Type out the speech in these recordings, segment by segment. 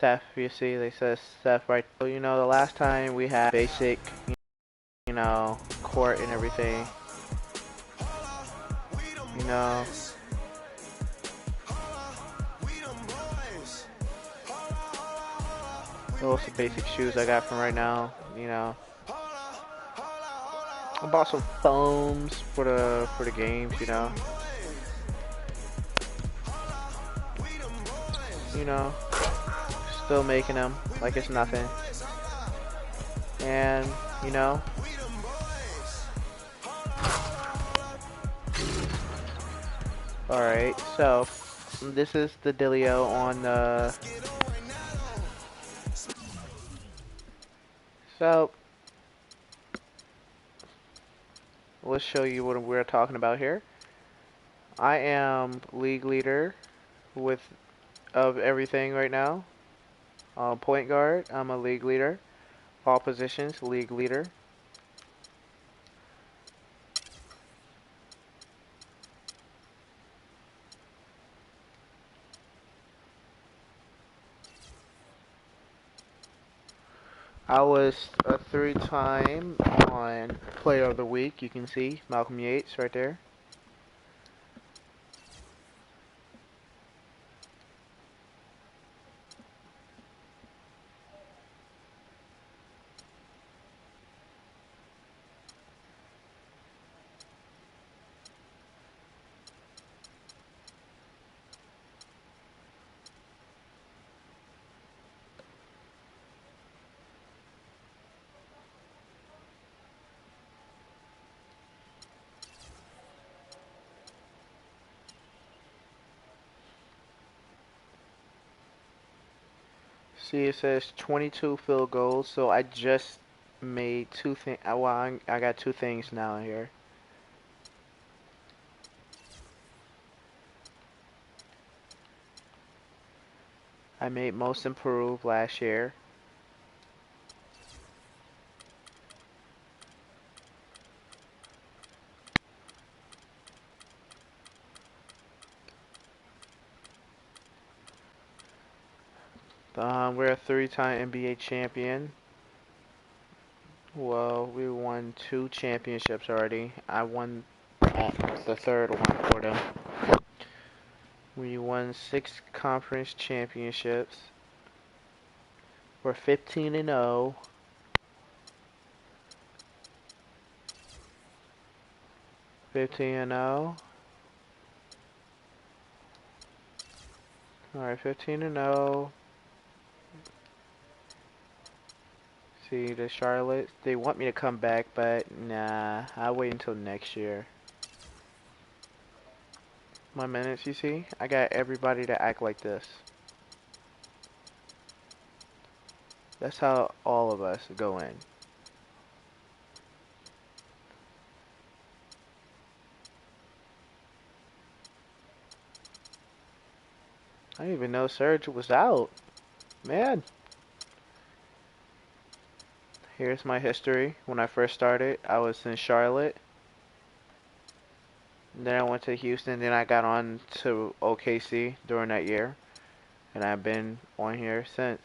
Steph, you see, they said Steph right. So, you know, the last time we had basic, you know, court and everything, you know, those are the basic shoes I got from right now, you know. I bought some foams for the games, you know. You know, still making them like it's nothing. And, you know, alright, so this is the dealio on the. So let's show you what we're talking about here. I am league leader with of everything right now. Point guard, I'm a league leader. All positions, league leader. I was a three-time on Player of the Week. You can see Malcolm Yates right there. See, it says 22 field goals, so I just made two things. Well, I got two things now here. I made most improved last year. We're a three-time NBA champion. Well, we won two championships already. I won the third one for them. We won 6 conference championships. We're 15-0. Alright, 15-0. See, the Charlotte, they want me to come back, but nah, I'll wait until next year. My minutes, you see? I got everybody to act like this. That's how all of us go in. I didn't even know Serge was out. Man. Here's my history. When I first started, I was in Charlotte. Then I went to Houston. Then I got on to OKC during that year. And I've been on here since.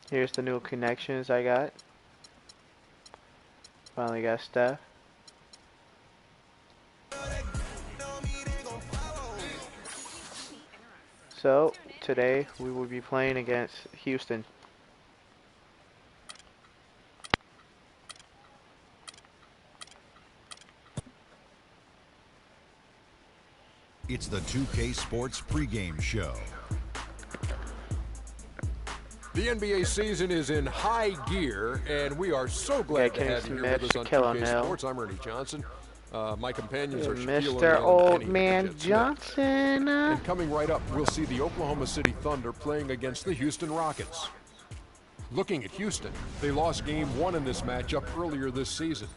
Here's the new connections I got. Finally got Steph. So, today we will be playing against Houston. It's the 2K Sports pregame show. The NBA season is in high gear, and we are so glad to have you here with us on 2K Sports. I'm Ernie Johnson. My companions are Mr. Old Man Johnson. And coming right up, we'll see the Oklahoma City Thunder playing against the Houston Rockets. Looking at Houston, they lost game 1 in this matchup earlier this season.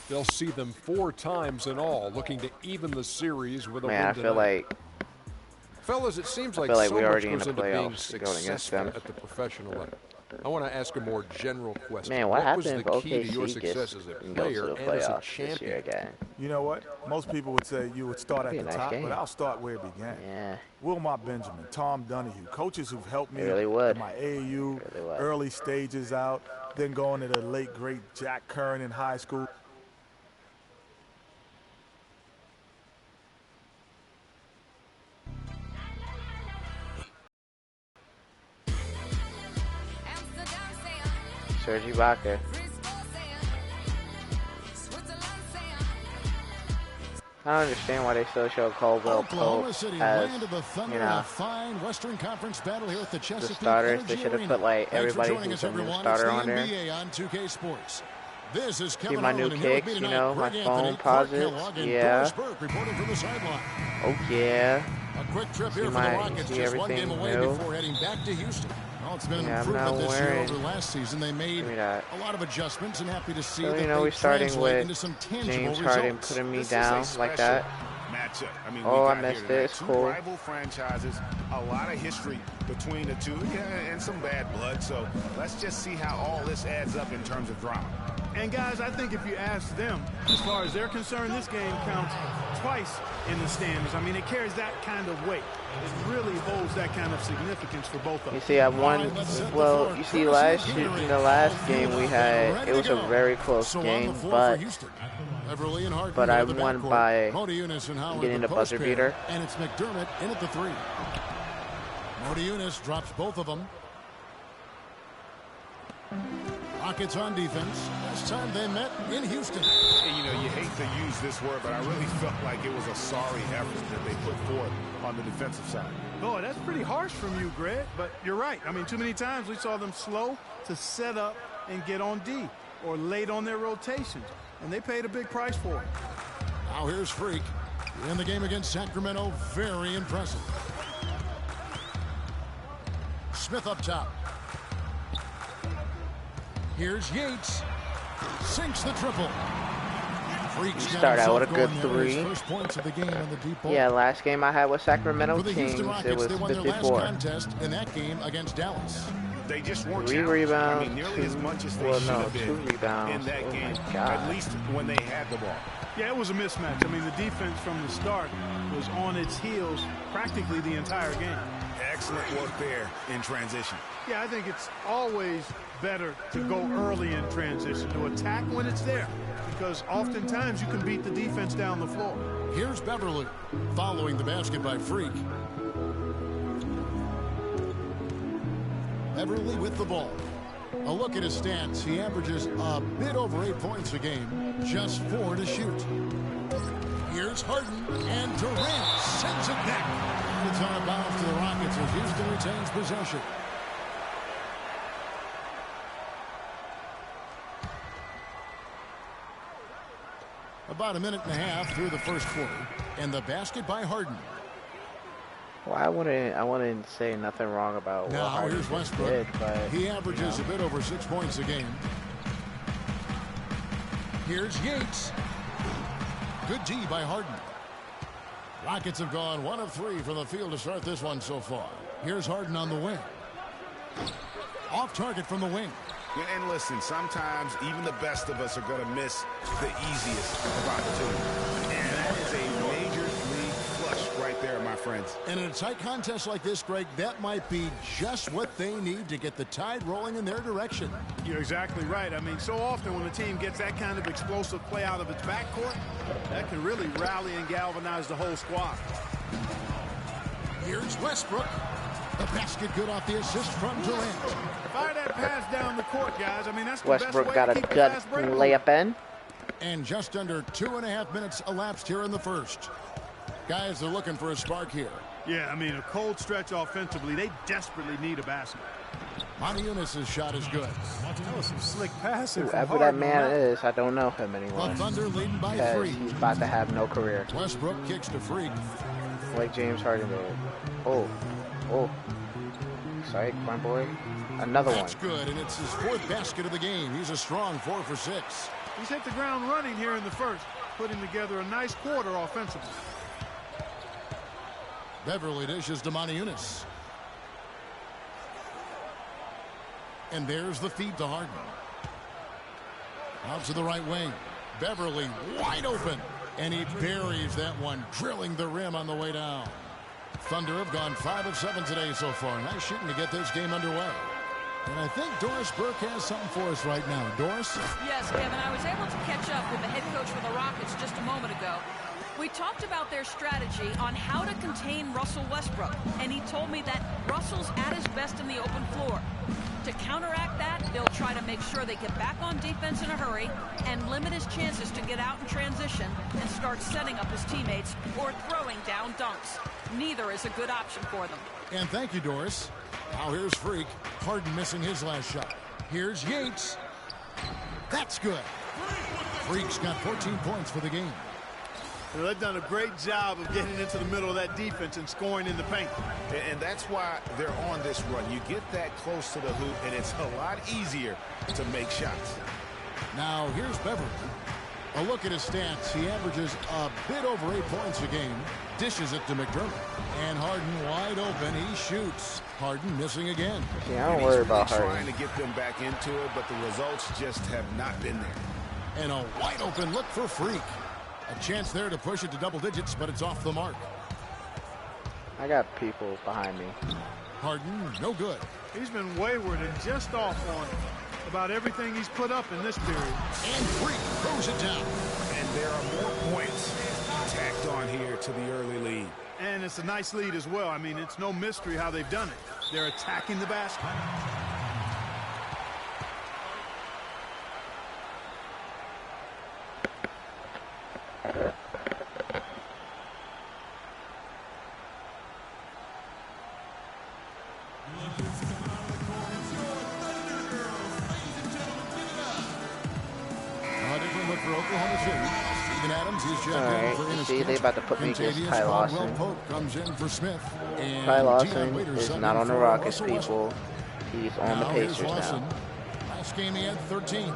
They'll see them 4 times in all, looking to even the series with a win Man, I tonight. feel like... Fellas, it seems like so we're much already in goes the into being playoffs going against successful them. at the professional level. I want to ask a more general question. Man, what What was happened the if key to your OKC success gets as a and goes to player the and as a playoffs this year champion? again? You know what? Most people would say you would start at the Nice top, game. but I'll start where it began. Yeah. Wilmot Benjamin, Tom Donahue, coaches who've helped me really would. in my AAU, really would. early stages out, then going to the late, great Jack Curran in high school. Serge Ibaka. I don't understand why they still show Caldwell Pope as, you know, fine Western Conference battle here at the starters. They should have put like everybody who's a new starter on there. This is See my new kicks, you know, my phone pauses. Yeah. Oh yeah. A quick trip See here for the Rockets, just one game away before heading back to Houston. Well, it's been an improvement this year over last season. They made a lot of adjustments, and happy to see that you know, we're starting with James Harden putting me down like that. Matchup. I mean, oh, I missed it. It's cool. Rival franchises, a lot of history between the two, and some bad blood. So let's just see how all this adds up in terms of drama. And guys, I think if you ask them, as far as they're concerned, this game counts twice in the standings. I mean, it carries that kind of weight. It really holds that kind of significance for both of them. You see, I won. Well, you see, in the last game we had, it was a very close game, but I won by getting the buzzer beater. And it's McDermott in at the 3. Modiunas drops both of them. Rockets on defense. Last time they met in Houston. And, you know, you hate to use this word, but I really felt like it was a sorry effort that they put forth on the defensive side. Boy, that's pretty harsh from you, Greg, but you're right. I mean, too many times we saw them slow to set up and get on D or late on their rotations, and they paid a big price for it. Now here's Freak in the game against Sacramento. Very impressive. Smith up top. Here's Yates. Sinks the triple. Start out with a good 3. Yeah, last game I had with Sacramento Kings, it was 54. Contest in that game against Dallas. They just weren't 3 rebounds, I mean, nearly as much as they 2 rebounds in that game, God. at least when they had the ball. Yeah, it was a mismatch. I mean, the defense from the start was on its heels practically the entire game. Excellent work there in transition. Yeah, I think it's always better to go early in transition, to attack when it's there, because oftentimes you can beat the defense down the floor. Here's Beverly following the basket by Freak. Beverly with the ball. A look at his stats. He averages a bit over 8 points a game, just 4 to shoot. Here's Harden, and Durant sends it back. It's on a bounce to the Rockets as Houston retains possession. About a minute and a half through the first quarter, and the basket by Harden. Well, I wouldn't say nothing wrong about what Harden here's Westbrook. did, but he averages a bit over 6 points a game. Here's Yates. Good D by Harden. Rockets have gone 1 of 3 from the field to start this one so far. Here's Harden on the wing. Off target from the wing. And listen, sometimes even the best of us are going to miss the easiest of opportunities. And that is a major league flush right there, my friends. And in a tight contest like this, Greg, that might be just what they need to get the tide rolling in their direction. You're exactly right. I mean, so often when a team gets that kind of explosive play out of its backcourt, that can really rally and galvanize the whole squad. Here's Westbrook. The basket good off the assist from Durant. Fire that pass down the court, guys. I mean, that's the Westbrook best way got to a keep good the fast break. layup in. And just under 2.5 minutes elapsed here in the first. Guys are looking for a spark here. Yeah, I mean, a cold stretch offensively. They desperately need a basket. Modiunas' shot is good. That was some slick passing. Whoever that man is, I don't know him anymore. The Thunder leading by 3. He's about to have no career. Westbrook kicks to Freak. Like James Harden did. Oh. Psych, my boy. Another one. That's good, and it's his 4th basket of the game. He's a strong 4 for 6. He's hit the ground running here in the first, putting together a nice quarter offensively. Beverly dishes to Moniunas. And there's the feed to Harden. Out to the right wing. Beverly wide open. And he buries that one, drilling the rim on the way down. Thunder have gone 5 of 7 today so far. Nice shooting to get this game underway. And I think Doris Burke has something for us right now. Doris? Yes, Kevin. I was able to catch up with the head coach for the Rockets just a moment ago. We talked about their strategy on how to contain Russell Westbrook, and he told me that Russell's at his best in the open floor. To counteract that, they'll try to make sure they get back on defense in a hurry and limit his chances to get out in transition and start setting up his teammates or throwing down dunks. Neither is a good option for them. And thank you, Doris. Now here's Freak. Harden missing his last shot. Here's Yates. That's good. Freak's got 14 points for the game. They've done a great job of getting into the middle of that defense and scoring in the paint. And that's why they're on this run. You get that close to the hoop, and it's a lot easier to make shots. Now, here's Beverly. A look at his stats. He averages a bit over 8 points a game. Dishes it to McDermott. And Harden wide open. He shoots. Harden missing again. Yeah, I don't worry about Harden. Trying to get them back into it, but the results just have not been there. And a wide open look for Freak. A chance there to push it to double digits, but it's off the mark. I got people behind me. Harden, no good. He's been wayward and just off on about everything he's put up in this period. And Freak throws it down. And there are more points tacked on here to the early lead. And it's a nice lead as well. I mean, it's no mystery how they've done it. They're attacking the basket. See, they about to put me against Ty Lawson. Ty Lawson is not on the Rockets, people. He's on the Pacers now. Last game he had 13.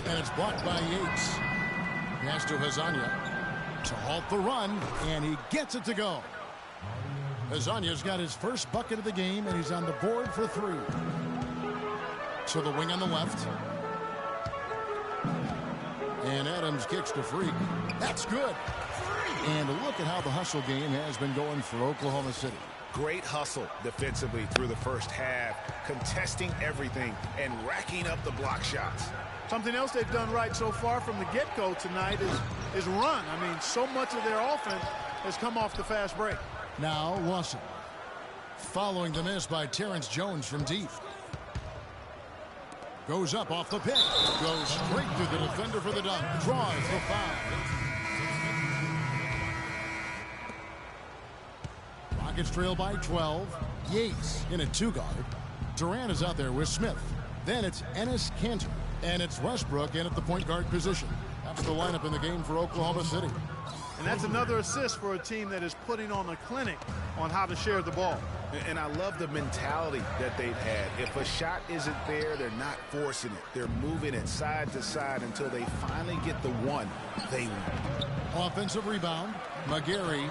And it's blocked by Yates. Pass to Hazanya to halt the run, and he gets it to go. Hazanya's got his first bucket of the game, and he's on the board for 3. To the wing on the left. And Adams kicks to Freak. That's good. And look at how the hustle game has been going for Oklahoma City. Great hustle defensively through the first half, contesting everything and racking up the block shots. Something else they've done right so far from the get-go tonight is run. I mean, so much of their offense has come off the fast break. Now Lawson. Following the miss by Terrence Jones from deep. Goes up off the pick. Goes straight to the defender for the dunk. Draws the foul. Rockets trail by 12. Yates in a 2-guard. Durant is out there with Smith. Then it's Enes Kanter. And it's Westbrook in at the point guard position. That's the lineup in the game for Oklahoma City. And that's another assist for a team that is putting on a clinic on how to share the ball. And I love the mentality that they've had. If a shot isn't there, they're not forcing it. They're moving it side to side until they finally get the one they want. Offensive rebound. McGarry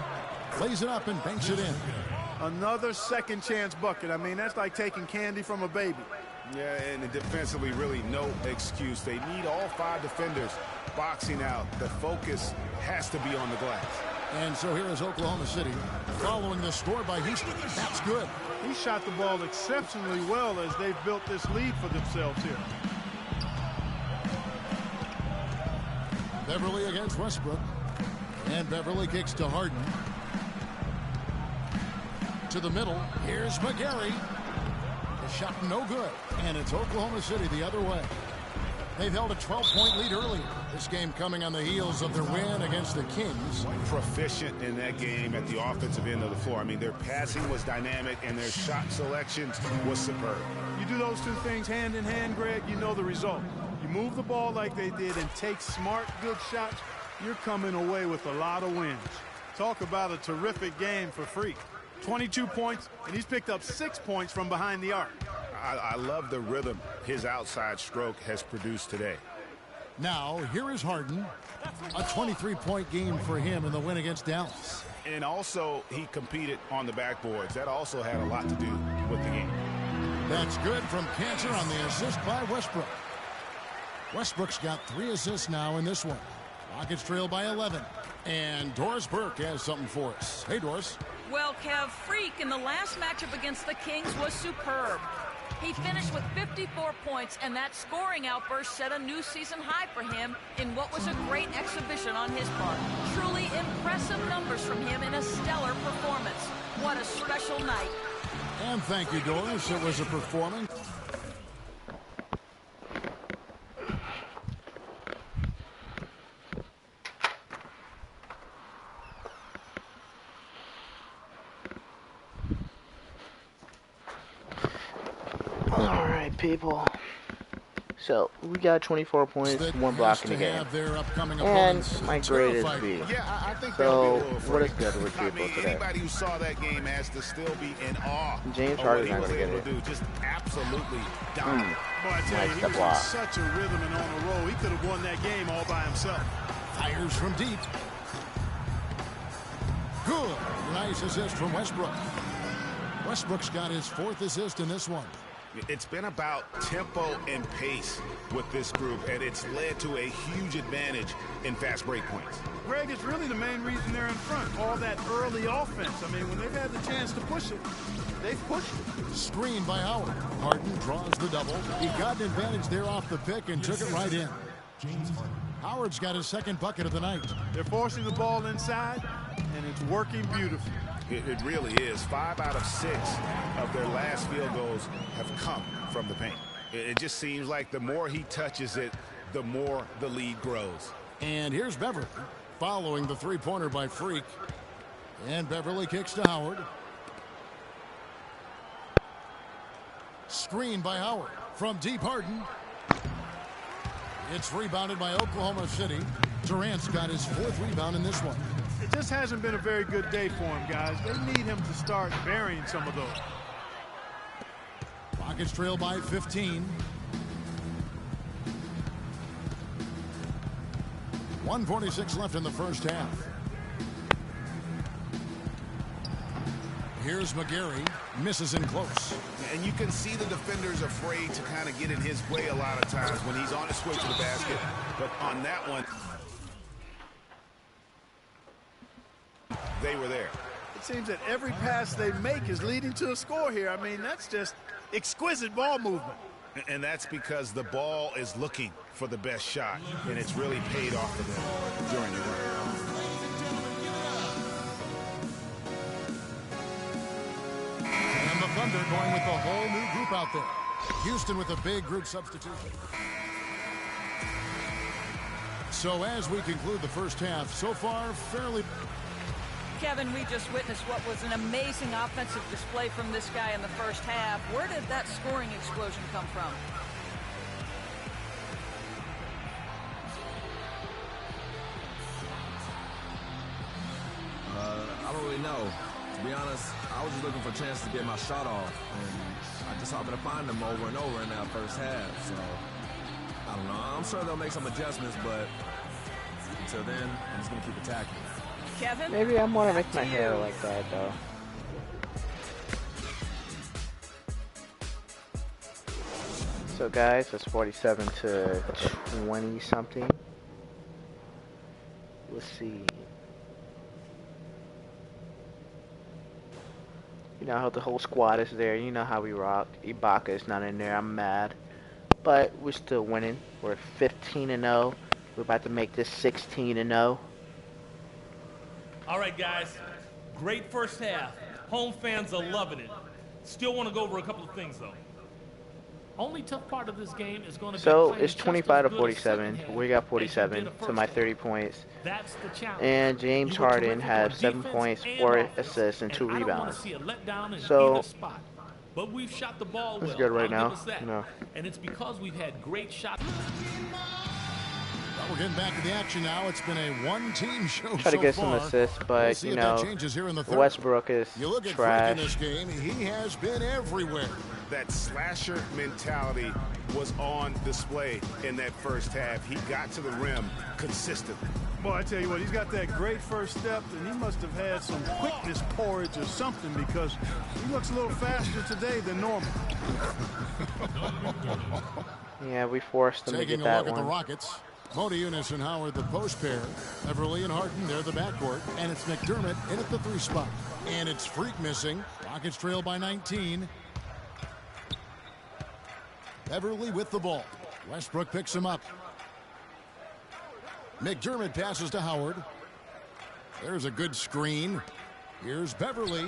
lays it up and banks it in. Another second chance bucket. I mean, that's like taking candy from a baby. Yeah, and defensively, really no excuse. They need all 5 defenders boxing out. The focus has to be on the glass. And so here is Oklahoma City following the score by Houston. That's good. He shot the ball exceptionally well as they've built this lead for themselves here. Beverly against Westbrook. And Beverly kicks to Harden. To the middle. Here's McGarry. The shot no good. And it's Oklahoma City the other way. They've held a 12-point lead earlier. This game coming on the heels of their win against the Kings. Proficient in that game at the offensive end of the floor. I mean, their passing was dynamic and their shot selections was superb. You do those two things hand in hand, Greg, you know the result. You move the ball like they did and take smart, good shots, you're coming away with a lot of wins. Talk about a terrific game for Freak. 22 points, and he's picked up 6 points from behind the arc. I love the rhythm his outside stroke has produced today. Now, here is Harden. A 23-point game for him in the win against Dallas. And also, he competed on the backboards. That also had a lot to do with the game. That's good from Cantor on the assist by Westbrook. Westbrook's got 3 assists now in this one. Rockets trail by 11. And Doris Burke has something for us. Hey, Doris. Well, Kev, Freak in the last matchup against the Kings was superb. He finished with 54 points, and that scoring outburst set a new season high for him in what was a great exhibition on his part. Truly impressive numbers from him in a stellar performance. What a special night. And thank you, Doris. It was a performance. Alright, people. So, we got 24 points, 1 block in the game. And my grade is B. Yeah, I think so, what is good with people today? Anybody who saw that game has to still be in awe. James Harden's not going to get it. Just absolutely dominant. Boy, I tell you, he was in such a rhythm and on a roll. He could have won that game all by himself. Fires from deep. Good. Nice assist from Westbrook. Westbrook's got his 4th assist in this one. It's been about tempo and pace with this group, and it's led to a huge advantage in fast break points. Greg, it's really the main reason they're in front. All that early offense. I mean, when they've had the chance to push it, they've pushed it. Screen by Howard. Harden draws the double. He got an advantage there off the pick and took it right in. Howard's got his 2nd bucket of the night. They're forcing the ball inside, and it's working beautifully. It really is. 5 out of 6 of their last field goals have come from the paint. It just seems like the more he touches it, the more the lead grows. And here's Beverly following the 3-pointer by Freak. And Beverly kicks to Howard. Screen by Howard from deep. Harden. It's rebounded by Oklahoma City. Durant's got his 4th rebound in this one. It just hasn't been a very good day for him, guys. They need him to start burying some of those. Rockets trail by 15. 1:46 left in the first half. Here's McGarry. Misses in close. And you can see the defenders afraid to kind of get in his way a lot of times when he's on his way to the basket. But on that one, they were there. It seems that every pass they make is leading to a score here. I mean, that's just exquisite ball movement. And that's because the ball is looking for the best shot, and it's really paid off for them during the run. And the Thunder going with the whole new group out there. Houston with a big group substitution. So as we conclude the first half, so far fairly... Kevin, we just witnessed what was an amazing offensive display from this guy in the first half. Where did that scoring explosion come from? I don't really know. To be honest, I was just looking for a chance to get my shot off. And I just happened to find them over and over in that first half. So, I don't know. I'm sure they'll make some adjustments, but until then, I'm just going to keep attacking. Kevin? Maybe I want to make my hair like that, though. So, guys, it's 47 to 20 something. Let's see. You know how the whole squad is there. You know how we rock. Ibaka is not in there. I'm mad. But we're still winning. We're 15-0. We're about to make this 16-0. All right, guys. Great first half. Home fans are loving it. Still want to go over a couple of things, though. Only tough part of this game is going to be so it's 25 to 47. We got 47 to my 30 points. That's the challenge. And James Harden has 7 points, 4 assists, and 2 rebounds. So but we've shot the ball well. Good right now. No. And it's because we've had great shots. The we're getting back to the action now. It's been a one-team show Try to get some assists, but you know, Westbrook is you look at trash. Freak in this game, he has been everywhere. That slasher mentality was on display in that first half. He got to the rim consistently. Boy, I tell you what, he's got that great first step, and he must have had some quickness porridge or something, because he looks a little faster today than normal. Yeah, we forced them to get that one. Taking a look at the Rockets. Modiunas and Howard, the post pair. Beverly and Harden, they're the backcourt. And it's McDermott in at the 3 spot. And it's Freak missing. Rockets trail by 19. Beverly with the ball. Westbrook picks him up. McDermott passes to Howard. There's a good screen. Here's Beverly.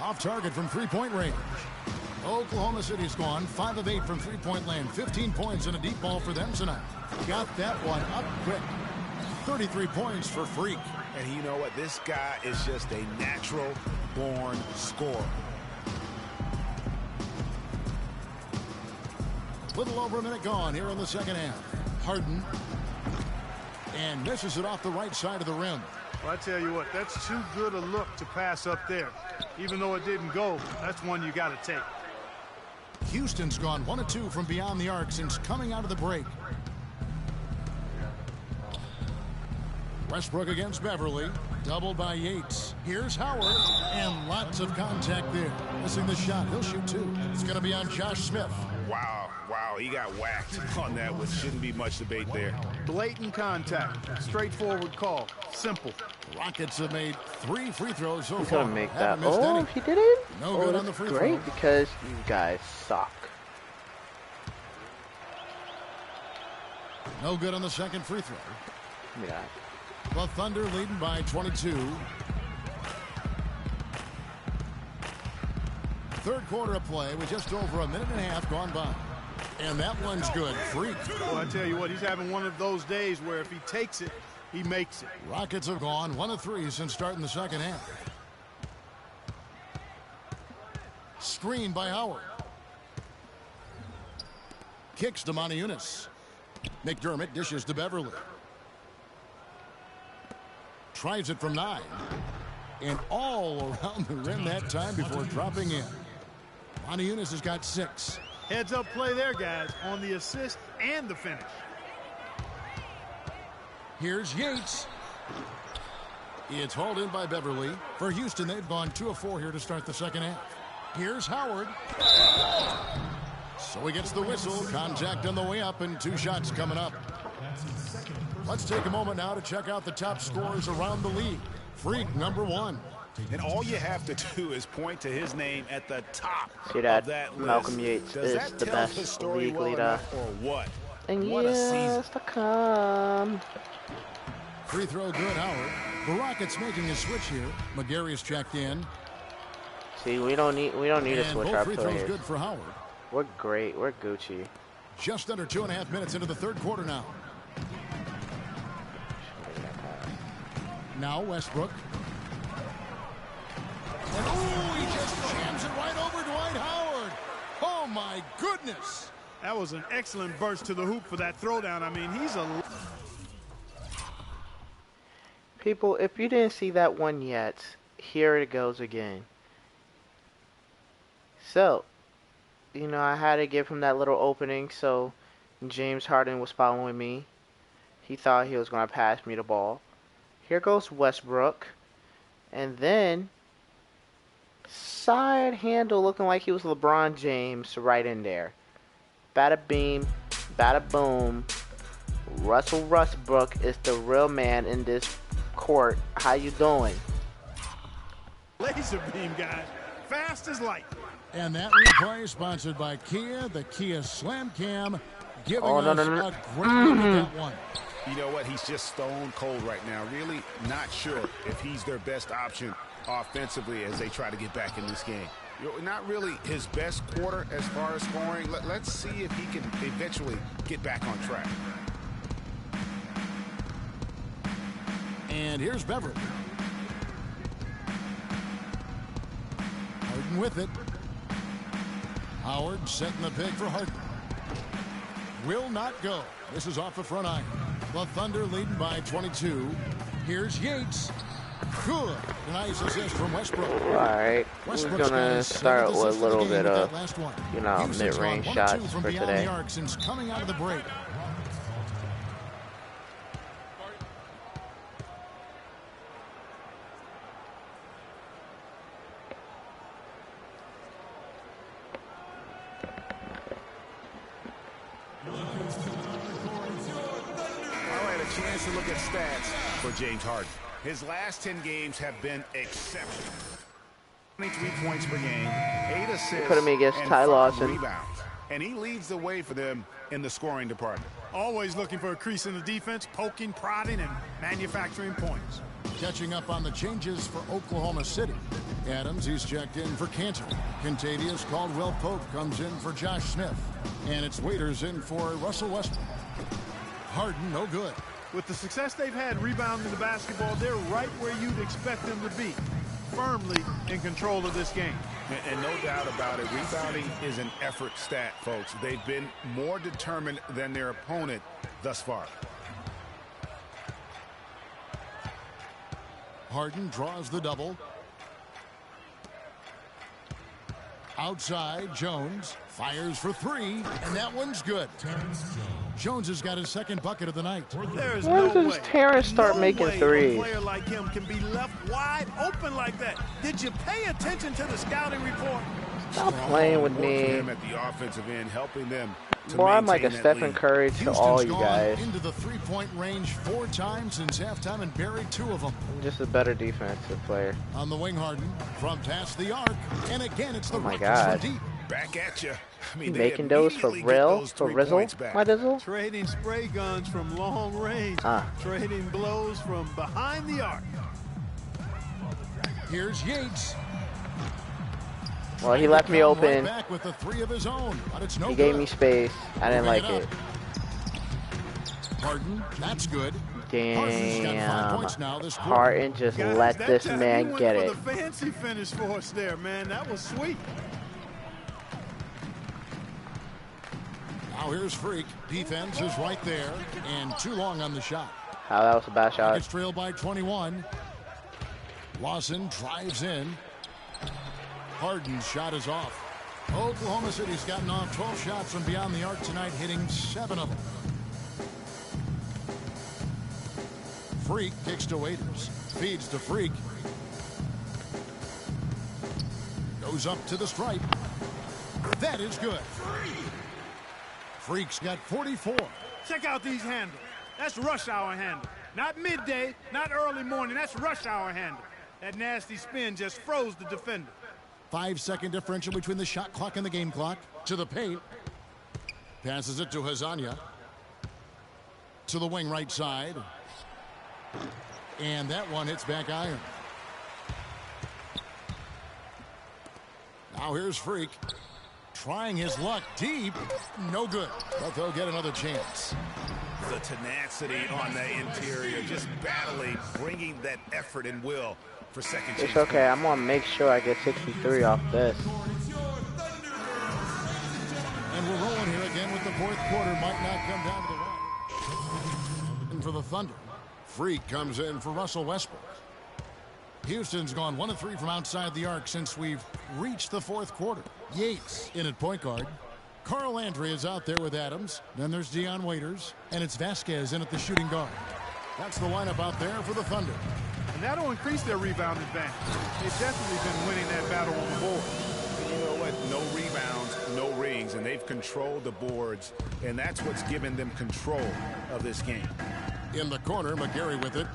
Off target from three-point range. Oklahoma City's gone 5 of 8 from three-point land. 15 points and a deep ball for them tonight. Got that one up quick. 33 points for Freak. And you know what? This guy is just a natural-born scorer. Little over a minute gone here in the second half. Harden. And misses it off the right side of the rim. Well, I tell you what, that's too good a look to pass up there. Even though it didn't go, that's one you got to take. Houston's gone 1 of 2 from beyond the arc since coming out of the break. Westbrook against Beverly. Doubled by Yates. Here's Howard. And lots of contact there. Missing the shot. He'll shoot 2. It's going to be on Josh Smith. Wow, he got whacked on that, which shouldn't be much debate there. Blatant contact. Straightforward call. Simple. Rockets have made 3 free throws so He's far. gonna make that. Oh, he didn't? No good on the free throw. Great, because you guys suck. No good on the second free throw. Yeah. The Thunder leading by 22. Third quarter of play with just over a minute and a half gone by. And that one's good. Freak. Well, I tell you what, he's having one of those days where if he takes it, he makes it. Rockets have gone 1 of 3 since starting the second half. Screen by Howard. Kicks to Modiunas. McDermott dishes to Beverly. Tries it from 9. And all around the rim that time before dropping in. Modiunas has got 6. Heads up play there, guys, on the assist and the finish. Here's Yates. It's hauled in by Beverly. For Houston, they've gone 2 of 4 here to start the second half. Here's Howard. So he gets the whistle. Contact on the way up and 2 shots coming up. Let's take a moment now to check out the top scorers around the league. Freak, number 1. And all you have to do is point to his name at the top See that? of that list. Malcolm Yates Does is that the tell best the story league well leader. enough, or what? And What a season. yes, to come. Free throw good, Howard. The Rockets making a switch here. McGarry's checked in. See, we don't need to switch our free throws players. good for Howard. We're great. We're Gucci. Just under 2.5 minutes into the third quarter now. Now Westbrook. And he just jams it right over Dwight Howard. Oh my goodness. That was an excellent burst to the hoop for that throwdown. I mean, he's a... People, if you didn't see that one yet, here it goes again. So, you know, I had to give him that little opening, so James Harden was following me. He thought he was going to pass me the ball. Here goes Westbrook. And then, side handle looking like he was LeBron James right in there. Bada beam, bada boom. Russell Westbrook is the real man in this court. How you doing? Laser beam, guys. Fast as light. And that replay sponsored by Kia, the Kia Slam Cam, giving us a great look at that one. You know what? He's just stone cold right now. Really not sure if he's their best option offensively as they try to get back in this game. You know, not really his best quarter as far as scoring. Let's see if he can eventually get back on track. And here's Beverly. Harden with it. Howard setting the pick for Harden. Will not go. This is off the front iron. The Thunder leading by 22. Here's Yates. Good. Nice assist from Westbrook. All right, we're gonna start with a little bit of, mid-range shots for today. Since coming out of the break. Chance to look at stats for James Harden. His last 10 games have been exceptional. 23 points per game, 8 assists, put him against and Ty 5 Lawson. rebounds. And he leads the way for them in the scoring department. Always looking for a crease in the defense, poking, prodding, and manufacturing points. Catching up on the changes for Oklahoma City. Adams, he's checked in for Cantor. Contavious Caldwell-Pope comes in for Josh Smith. And it's Waiters in for Russell Westbrook. Harden, no good. With the success they've had rebounding the basketball, they're right where you'd expect them to be, firmly in control of this game. And no doubt about it, rebounding is an effort stat, folks. They've been more determined than their opponent thus far. Harden draws the double. Outside, Jones fires for three, and that one's good. Jones has got his second bucket of the night. There's When no does way, Terrence start making threes? A player like him can be left wide open like that. Did you pay attention to the scouting report? Stop playing with me. Him at the offensive end, helping them to Boy, I'm like a maintain that Stephen lead. Curry to Houston's all you gone guys. into the three-point range 4 times since halftime and buried 2 of them. Just a better defensive player. On the wing, Harden from past the arc, and again it's the Oh my Rockets God. from deep. Back at you. I You mean, making those for real? For Rizzle? My Dizzle? Trading spray guns from long range. Trading blows from behind the arc. Here's Yates. Well, he left me open. Right back with the 3 of his own, but it's no He gave good. me space. I didn't like it. Harden, that's good. Harden's got 5 Damn. points now this quarter. Harden just Guys, let that this time man he went get for it. the fancy finish for us there, man. That was sweet. Now here's Freak. Defense is right there, and too long on the shot. Oh, that was a bad shot. It's trailed by 21. Lawson drives in. Harden's shot is off. Oklahoma City's gotten off 12 shots from beyond the arc tonight, hitting 7 of them. Freak kicks to Waiters. Feeds to Freak. Goes up to the stripe. That is good. Freak's got 44. Check out these handles. That's rush hour handle. Not midday, not early morning. That's rush hour handle. That nasty spin just froze the defender. 5-second differential between the shot clock and the game clock. To the paint. Passes it to Hazania. To the wing right side. And that one hits back iron. Now here's Freak. Trying his luck deep. No good. But they'll get another chance. The tenacity on the interior, just battling, bringing that effort and will for second chance. It's okay. I'm going to make sure I get 63 off this. And we're rolling here again with the fourth quarter. Might not come down to the wire. And for the Thunder. Freak comes in for Russell Westbrook. Houston's gone 1 of 3 from outside the arc since we've reached the fourth quarter. Yates in at point guard. Carl Landry is out there with Adams. Then there's Dion Waiters. And it's Vasquez in at the shooting guard. That's the lineup out there for the Thunder. And that'll increase their rebound advantage. They've definitely been winning that battle on the board. You know what? No rebounds, no rings, and they've controlled the boards, and that's what's given them control of this game. In the corner, McGarry with it.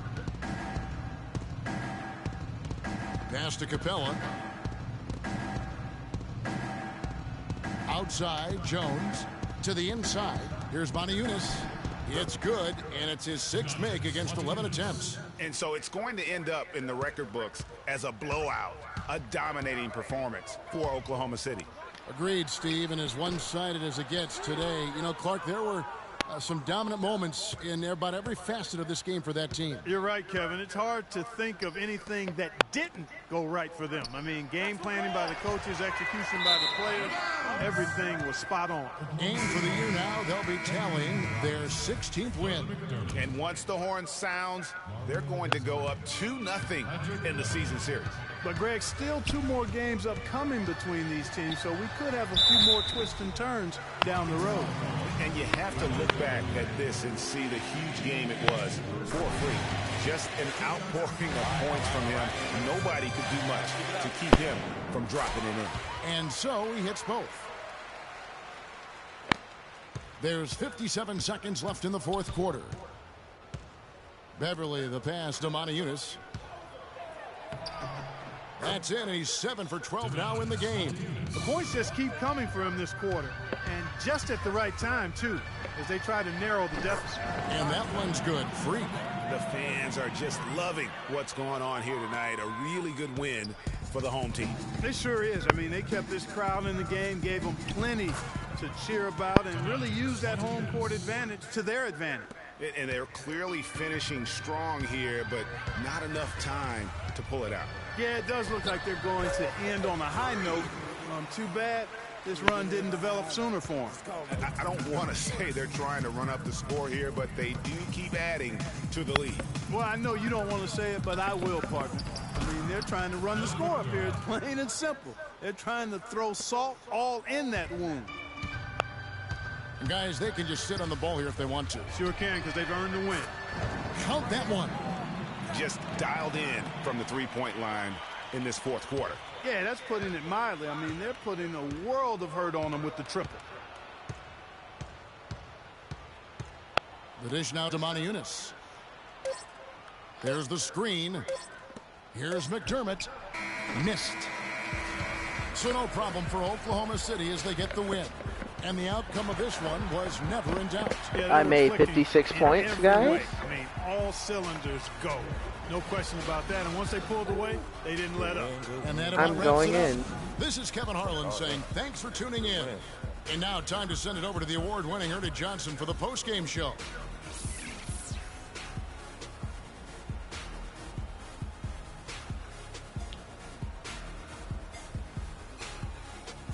Pass to Capella. Outside, Jones. To the inside. Here's Moniunas. It's good, and it's his 6th make against 11 attempts. And so it's going to end up in the record books as a blowout, a dominating performance for Oklahoma City. Agreed, Steve, and as one-sided as it gets today. You know, Clark, there were Some dominant moments in about every facet of this game for that team. You're right, Kevin. It's hard to think of anything that didn't go right for them. I mean, game planning by the coaches, execution by the players, everything was spot on. And for the year now, they'll be tallying their 16th win. And once the horn sounds, they're going to go up 2-0 in the season series. But, Greg, still 2 more games upcoming between these teams, so we could have a few more twists and turns down the road. And you have to look back at this and see the huge game it was for free. Just an outpouring of points from him. Nobody could do much to keep him from dropping it in. And so he hits both. There's 57 seconds left in the fourth quarter. Beverly, the pass to Montejunas. That's in, and he's 7 for 12 now in the game. The points just keep coming for him this quarter, and just at the right time, too, as they try to narrow the deficit. And that one's good. Freak. The fans are just loving what's going on here tonight. A really good win for the home team. It sure is. I mean, they kept this crowd in the game, gave them plenty to cheer about, and really used that home court advantage to their advantage. And they're clearly finishing strong here, but not enough time to pull it out. Yeah, it does look like they're going to end on a high note. Too bad this run didn't develop sooner for them. I don't want to say they're trying to run up the score here, but they do keep adding to the lead. Well, I know you don't want to say it, but I will, partner. I mean, they're trying to run the score up here. It's plain and simple. They're trying to throw salt all in that wound. And guys, they can just sit on the ball here if they want to. Sure can, because they've earned the win. Count that one. Just dialed in from the three-point line in this fourth quarter. Yeah, that's putting it mildly. I mean, they're putting a world of hurt on them with the triple. The dish now to Montejunas. There's the screen. Here's McDermott. Missed. So no problem for Oklahoma City as they get the win. And the outcome of this one was never in doubt. Yeah, I made 56 points, guys. I mean, all cylinders go. No question about that. And once they pulled away, they didn't let up. And that I'm going in. This is Kevin Harlan saying thanks for tuning in. And now time to send it over to the award-winning Ernie Johnson for the post-game show.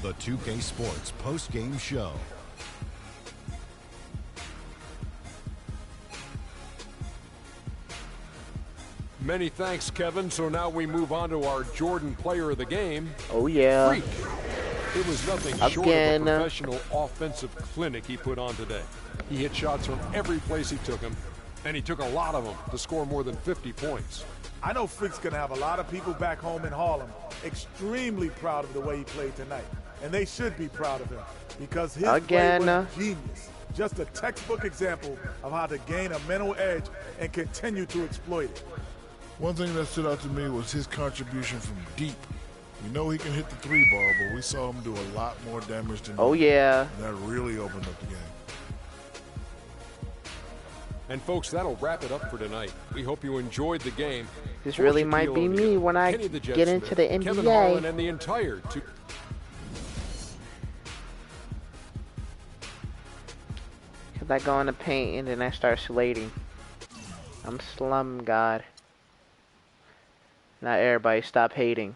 The 2K Sports post-game show. Many thanks, Kevin. So now we move on to our Jordan Player of the Game. Oh, yeah. Freak. It was nothing short of a professional offensive clinic he put on today. He hit shots from every place he took them, and he took a lot of them to score more than 50 points. I know Freak's going to have a lot of people back home in Harlem extremely proud of the way he played tonight. And they should be proud of him because his play was genius. Just a textbook example of how to gain a mental edge and continue to exploit it. One thing that stood out to me was his contribution from deep. We know he can hit the three ball, but we saw him do a lot more damage than yeah. And that really opened up the game. And folks, that'll wrap it up for tonight. We hope you enjoyed the game. This really might be me when I get into the NBA. Kevin Harlan and the entire Cause I go in the paint and then I start slating. I'm slum god. Not everybody, stop hating.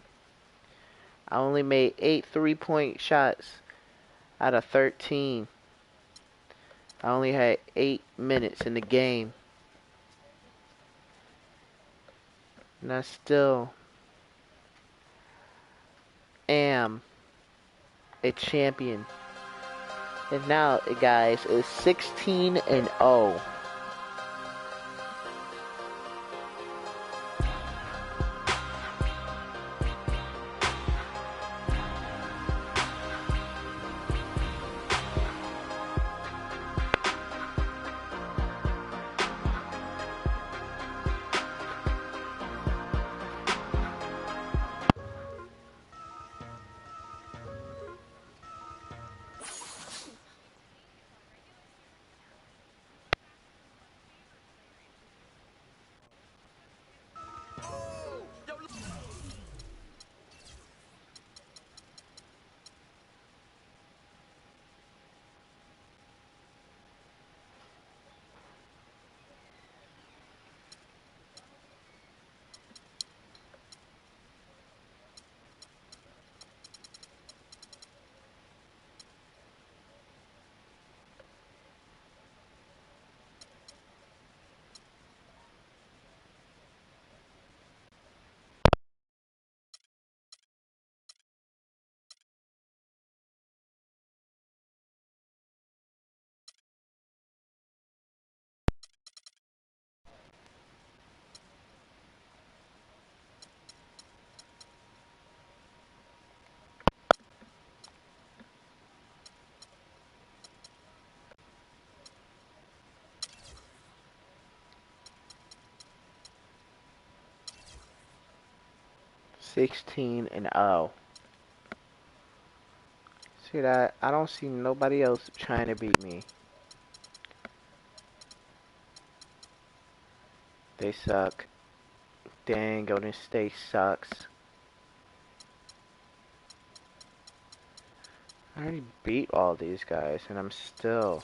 I only made 8 3-point shots out of 13. I only had 8 minutes in the game. And I still am a champion. And now, guys, it's 16-0. 16-0. See that? I don't see nobody else trying to beat me. They suck. Dang, Golden State sucks. I already beat all these guys, and I'm still...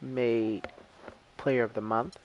Made Player of the Month.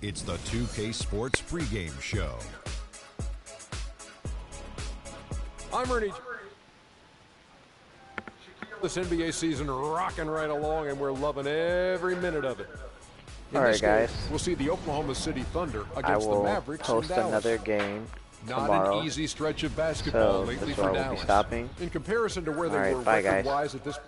It's the 2K Sports pregame show. I'm Ernie. This NBA season rocking right along, and we're loving every minute of it. All right, guys. We'll see the Oklahoma City Thunder I against the will Mavericks post in Dallas. another game Not tomorrow. an easy stretch of basketball So lately that's for where I will Dallas. be stopping. In comparison to where All they right, were bye, guys. record-wise at this